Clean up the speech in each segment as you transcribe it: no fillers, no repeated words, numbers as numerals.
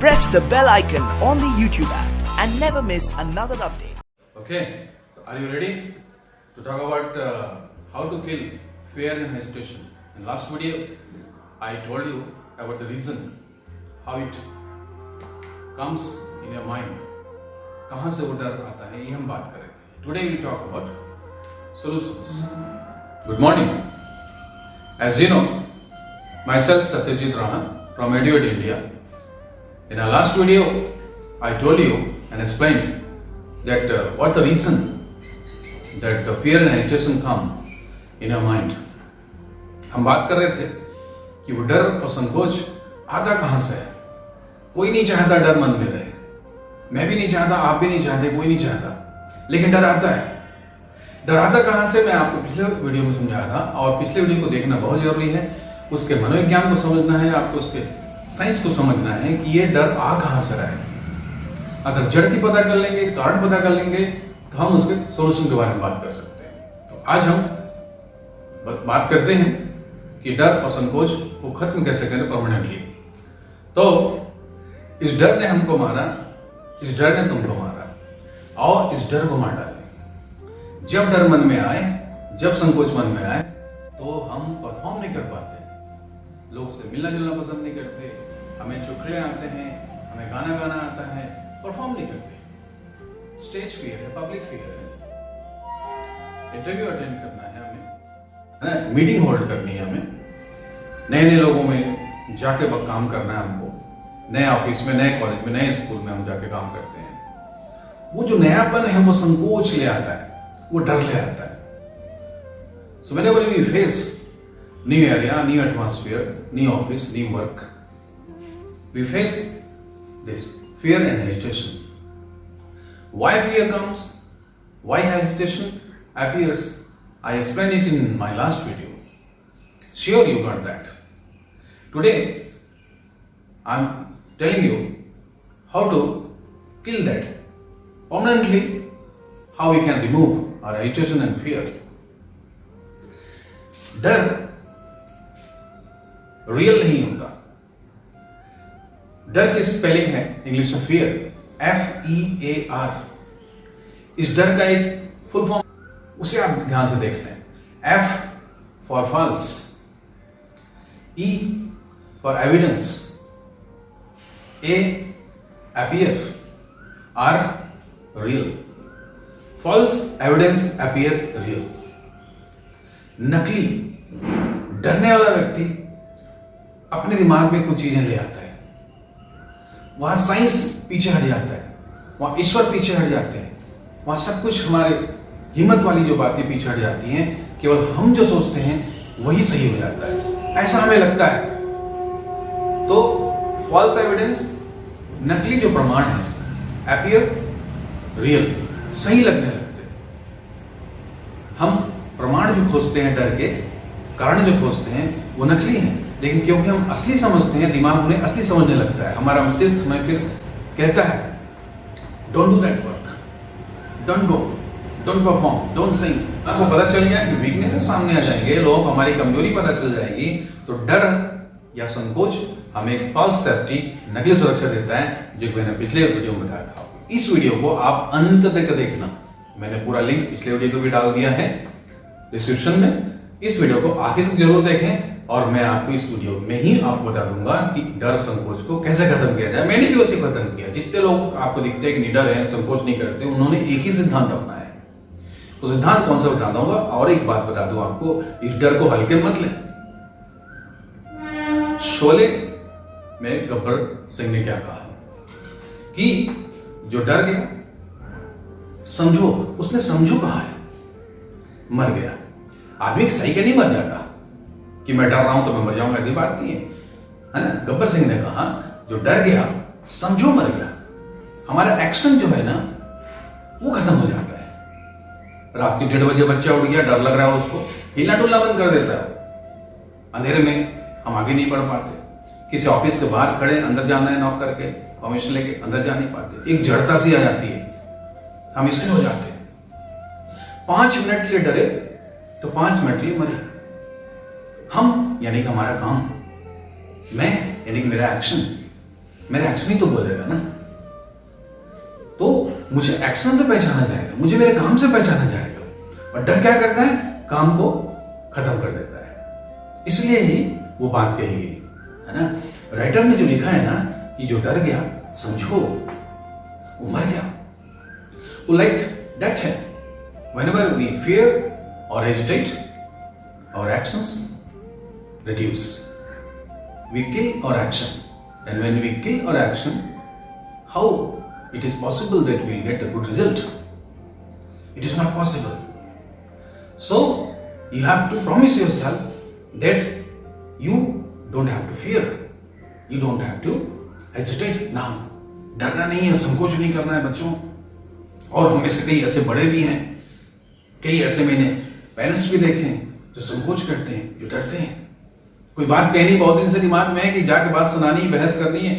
press the bell icon on the YouTube app and never miss another update. Okay, so are you ready to talk about how to kill fear and hesitation? In last video, I told you about the reason, how it comes in your mind. कहाँ से वो डर आता है, ये हम बात करेंगे. Today we talk about solutions. Good morning. As you know, myself Satyajit Rana from Eduate India. In our last video, I told you and explained that what the reason that the fear and hesitation come in your mind. हम बात कर रहे थे कि वो डर और संकोच आता कहाँ से है. कोई नहीं चाहता डर मन में रहे, मैं भी नहीं चाहता, आप भी नहीं चाहते, कोई नहीं चाहता, लेकिन डर आता है. डर आता कहाँ से मैं आपको पिछले वीडियो में समझाया था, और पिछले वीडियो को देखना बहुत जरूरी है. उसके मनोविज्ञान को समझना है, आपको उसके साइंस को समझना है कि ये डर आ कहाँ से रहा है. अगर जड़ की पता कर लेंगे, कारण पता कर लेंगे, तो हम उसके सोल्यूशन के बारे में बात कर सकते हैं. तो आज हम बात करते हैं कि डर और संकोच को खत्म कैसे करें परमानेंटली. तो इस डर ने हमको मारा, इस डर ने तुमको मारा, और इस डर को मार डाले. जब डर मन में आए, जब संकोच मन में आए, तो हम परफॉर्म नहीं कर पाते, लोग से मिलना जुलना पसंद नहीं करते, हमें चुटकुले आते हैं, हमें गाना गाना आता है, परफॉर्म नहीं करते. स्टेज फियर है, पब्लिक फियर है, इंटरव्यू अटेंड करना है हमें, मीटिंग होल्ड करनी है हमें, नए नए लोगों में जाके काम करना है हमको, नए ऑफिस में, नए कॉलेज में, नए स्कूल में हम जाके काम करते हैं. वो जो नयापन है वो संकोच ले आता है, वो डर ले आता है. So whenever we face new area, new atmosphere, new office, new work, we face this fear and hesitation. Why fear comes? Why hesitation appears? I explained it in my last video. Sure, you got that. Today, I'm telling you how to kill that permanently, how we can remove our hesitation and fear. डर real नहीं होता. डर की spelling है English में fear, FEAR. इस डर का एक फुल फॉर्म, उसे आप ध्यान से देख लें. F for false, E for evidence, A appear, R real. False, evidence, appear, real. नकली, डरने वाला व्यक्ति अपने दिमाग में कुछ चीजें ले आता है, वहां साइंस पीछे हट जाता है, वहां ईश्वर पीछे हट जाते हैं, वहां सब कुछ हमारे हिम्मत वाली जो बातें पीछे हट जाती हैं, केवल हम जो सोचते हैं वही सही हो जाता है, ऐसा हमें लगता है. तो फॉल्स एविडेंस, नकली जो प्रमाण है, अपीयर, रियल, सही लगने लगते हैं. हम प्रमाण जो खोजते हैं, डर के कारण जो खोजते हैं, वो नकली हैं, लेकिन क्योंकि हम असली समझते हैं, दिमाग उन्हें असली समझने लगता है. हमारा मस्तिष्क हमें फिर कहता है don't do that work, don't go, don't perform, don't sing. आपको पता चल गया कि वीकनेसेस सामने आ जाएंगे, लोग हमारी कमजोरी पता चल जाएगी, तो डर या संकोच हमें एक फॉल्स सेफ्टी, नकली सुरक्षा देता है, जो मैंने पिछले वीडियो में बताया था. इस वीडियो को आप अंत तक देखना, मैंने पूरा लिंक पिछले वीडियो को भी डाल दिया है डिस्क्रिप्शन में. इस वीडियो को आखिर तक जरूर देखें, और मैं आपको इस वीडियो में ही आपको बता दूंगा कि डर संकोच को कैसे खत्म किया जाए. मैंने भी उसे खत्म किया. जितने लोग आपको दिखते हैं कि निडर हैं, संकोच नहीं करते, उन्होंने एक ही सिद्धांत अपनाया है. वो सिद्धांत कौन सा बता दूंगा. और एक बात बता दूं आपको, इस डर को हल्के मत लें. शोले में गब्बर सिंह ने क्या कहा कि जो डर गया, समझो, उसने समझो कहा है, मर गया. आदमी सही के नहीं मर जाता कि मैं डर रहा हूं तो मैं मर जाऊंगा, ऐसी बात नहीं है ना. गब्बर सिंह ने कहा जो डर गया, समझो मर गया. हमारा एक्शन जो है ना, वो खत्म हो जाता है. रात के 1:30 बजे बच्चा उठ गया, डर लग रहा है उसको, हिलना डुलना बंद कर देता है. अंधेरे में हम आगे नहीं बढ़ पाते. किसी ऑफिस के बाहर खड़े, अंदर जाना है नॉक करके, परमिशन लेके अंदर जा नहीं पाते. एक जड़ता सी आ जाती है, हम इसलिए हो जाते हैं. 5 मिनट के लिए डरे तो 5 मिनट के लिए मरे. हम यानी कि हमारा काम, मैं यानी कि मेरा एक्शन, मेरा एक्शन ही तो बोलेगा ना। तो मुझे एक्शन से पहचाना जाएगा, मुझे मेरे काम से पहचाना जाएगा। और डर क्या करता है? काम को खत्म कर देता है। इसलिए ही वो बात कही गई है ना। राइटर ने जो लिखा है ना कि जो डर गया समझो वो मर गया, वो लाइक डेथ है। Whenever we fear or hesitate, our actions reduce. We kill our action, and when we kill our action, how it is possible that we will get a good result? It is not possible. So you have to promise yourself that you don't have to fear, you don't have to hesitate now. डरना नहीं है, संकोच नहीं करना है बच्चों। और हमें से कई ऐसे बड़े भी हैं, कई ऐसे मैंने पेरेंट्स भी देखे हैं जो संकोच करते हैं, जो डरते हैं। कोई बात कहनी बहुत दिन से दिमाग में है कि जाके बात सुनानी, बहस करनी है,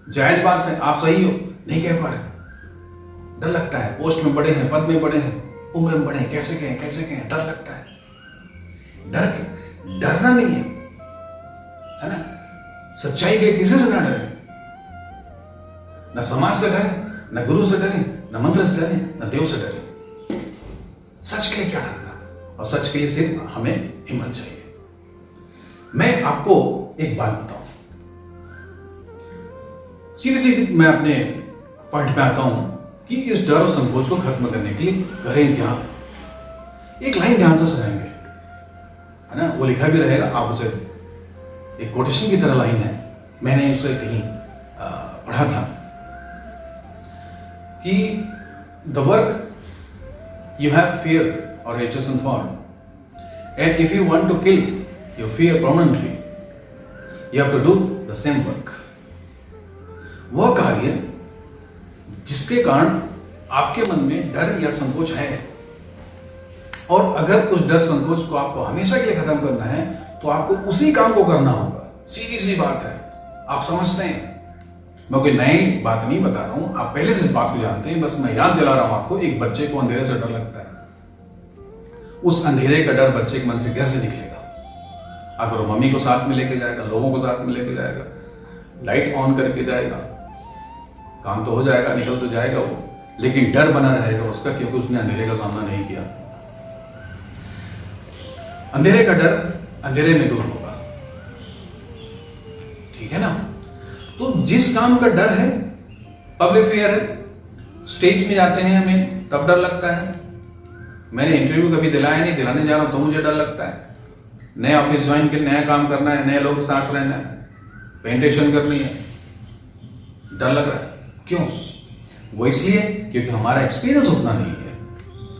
जायज बात है, आप सही हो, नहीं कह पा रहे। डर लगता है, पोस्ट में बड़े हैं, पद में बड़े हैं, उम्र में बड़े हैं, कैसे कहें, डर लगता है। डरना नहीं है ना। सच्चाई के किसी से ना डरे, न समाज से डरे, न गुरु से डरे, न मंत्र से डरे, न देव से डरे। सच के लिए क्या डरना, और सच के लिए सिर्फ हमें हिम्मत चाहिए। मैं आपको एक बात बताऊं, सीधी सीधी मैं अपने पॉइंट पे आता हूं कि इस डर और संकोच को खत्म करने के लिए करें क्या। एक लाइन ध्यान से सुनेंगे, है ना, वो लिखा भी रहेगा, आप उसे एक कोटेशन की तरह लाइन है, मैंने उसे कहीं पढ़ा था कि the work you have fear or hesitation for, and if you want to kill your fear permanently, you have to do the same work. वह कार्य जिसके कारण आपके मन में डर या संकोच है, और अगर उस डर संकोच को आपको हमेशा के लिए खत्म करना है तो आपको उसी काम को करना होगा। सीधी सी बात है, आप समझते हैं, मैं कोई नई बात नहीं बता रहा हूं, आप पहले से इस बात को जानते हैं, बस मैं याद दिला रहा हूं आपको। एक बच्चे को अंधेरे से डर लगता है, उस अंधेरे का डर बच्चे के मन से कैसे निकलेगा? अगर वो मम्मी को साथ में लेके जाएगा, लोगों को साथ में लेके जाएगा, लाइट ऑन करके जाएगा, काम तो हो जाएगा, निकल तो जाएगा वो, लेकिन डर बना रहेगा उसका, क्योंकि उसने अंधेरे का सामना नहीं किया। अंधेरे का डर अंधेरे में दूर होगा, ठीक है ना। तो जिस काम का डर है, पब्लिक फियर है, स्टेज में जाते हैं हमें तब डर लगता है। मैंने इंटरव्यू कभी दिलाया नहीं, दिलाने जा रहा हूं तो मुझे डर लगता है। नए ऑफिस ज्वाइन कर, नया काम करना है, नए लोगों के साथ रहना है, प्रेजेंटेशन करनी है, डर लग रहा है। क्यों? वो इसलिए क्योंकि हमारा एक्सपीरियंस उतना नहीं है,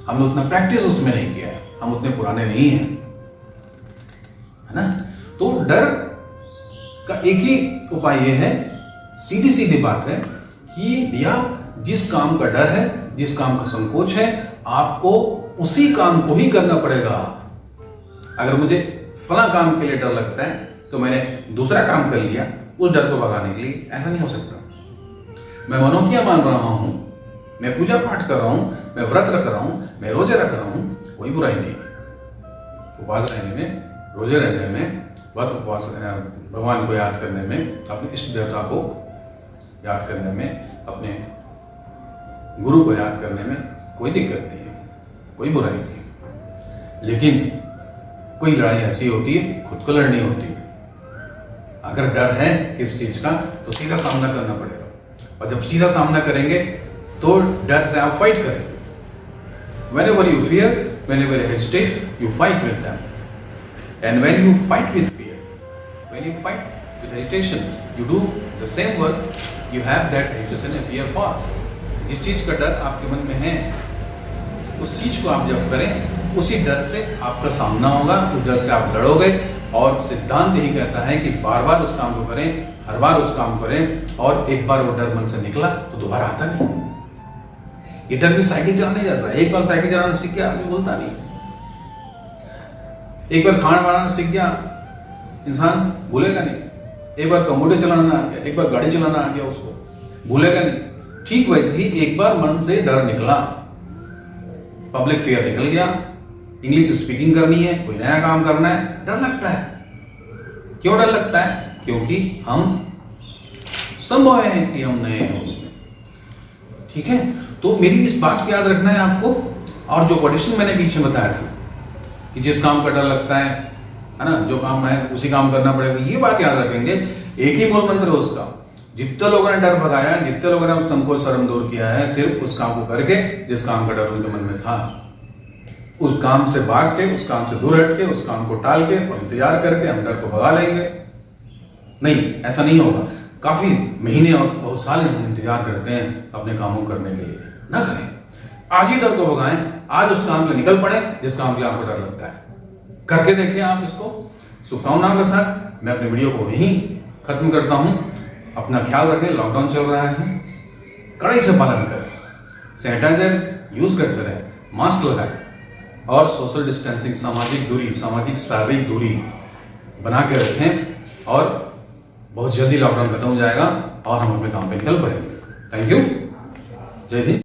हमने उतना प्रैक्टिस उसमें नहीं किया है, हम उतने पुराने नहीं हैं, है ना। तो डर का एक ही उपाय यह है, सीधी सीधी बात है कि भैया जिस काम का डर है, जिस काम का संकोच है, आपको उसी काम को ही करना पड़ेगा। अगर मुझे फला काम के लिए डर लगता है तो मैंने दूसरा काम कर लिया उस डर को भगाने के लिए, ऐसा नहीं हो सकता। मैं मनोकिया मान रहा हूं, मैं पूजा पाठ कर रहा हूं, मैं व्रत रख रहा हूं, मैं रोजे रख रहा हूं, कोई बुराई नहीं। उपवास रहने में, रोजे रहने में, व्रत उपवास, भगवान को याद करने में, अपने इष्ट देवता को याद करने में, अपने गुरु को याद करने में कोई दिक्कत नहीं है, कोई बुराई नहीं। लेकिन कोई लड़ाई ऐसी होती है, खुद को लड़नी होती है। अगर डर है किस चीज का तो सीधा सामना करना पड़ेगा, और जब सीधा सामना करेंगे तो डर से आप फाइट करेंगे। Whenever you fear, whenever you hesitate, you fight with them. And when you fight with fear, when you fight with hesitation, you do the same work you have that hesitation and fear for. जिस चीज का डर आपके मन में है, उस चीज को आप जब करें, उसी डर से आपका सामना होगा, उस डर से आप लड़ोगे। और सिद्धांत यही कहता है कि बार बार उस काम को करें, हर बार उस काम करें, और एक बार वो डर मन से निकला तो दोबारा आता नहीं। ये डर भी साइकिल चलाने जैसा, एक बार साइकिल चलाना सीख गया आदमी बोलता नहीं, एक बार खाना बनाना सीख गया इंसान भूलेगा नहीं, एक बार कंप्यूटर चलाना आ गया, एक बार गाड़ी चलाना आ गया, उसको भूलेगा नहीं। ठीक वैसे ही एक बार मन से डर निकला, पब्लिक फियर निकल गया, इंग्लिश स्पीकिंग करनी है, कोई नया काम करना है, डर लगता है। क्यों डर लगता है? क्योंकि हम संभव है कि हम नए हैं उसमें, ठीक है। तो मेरी इस बात को याद रखना है आपको। और जो क्वेश्चन मैंने पीछे बताया था कि जिस काम का डर लगता है ना, जो काम है उसी काम करना पड़ेगा, ये बात याद रखेंगे। एक ही मूल मंत्र है उसका। जितने लोगों ने डर भगाया है, जितने लोगों ने संकोच शर्म दूर किया है, सिर्फ उस काम को करके जिस काम का डर उनके मन में था, उस काम से भाग के, उस काम से दूर हट के, उस काम को टाल के और इंतजार करके हम डर को भगा लेंगे। नहीं, ऐसा नहीं होगा। काफी महीने और बहुत साल हम इंतजार करते हैं अपने कामों करने के लिए। ना करें, आज ही डर को भगाएं, आज उस काम के लिए निकल पड़े जिस काम के लिए आपको डर लगता है। करके देखिए आप इसको। शुभकामनाओं के साथ मैं अपने वीडियो को यहीं खत्म करता हूं। अपना ख्याल रखें, लॉकडाउन चल रहा है, कड़ाई से पालन करें, सैनिटाइजर यूज करते रहें, मास्क लगाएं और सोशल डिस्टेंसिंग, सामाजिक दूरी, सामाजिक शारीरिक दूरी बना के रखें। और बहुत जल्दी लॉकडाउन खत्म हो जाएगा और हम अपने काम पे निकल पड़ेंगे। Thank you. जय हिंद।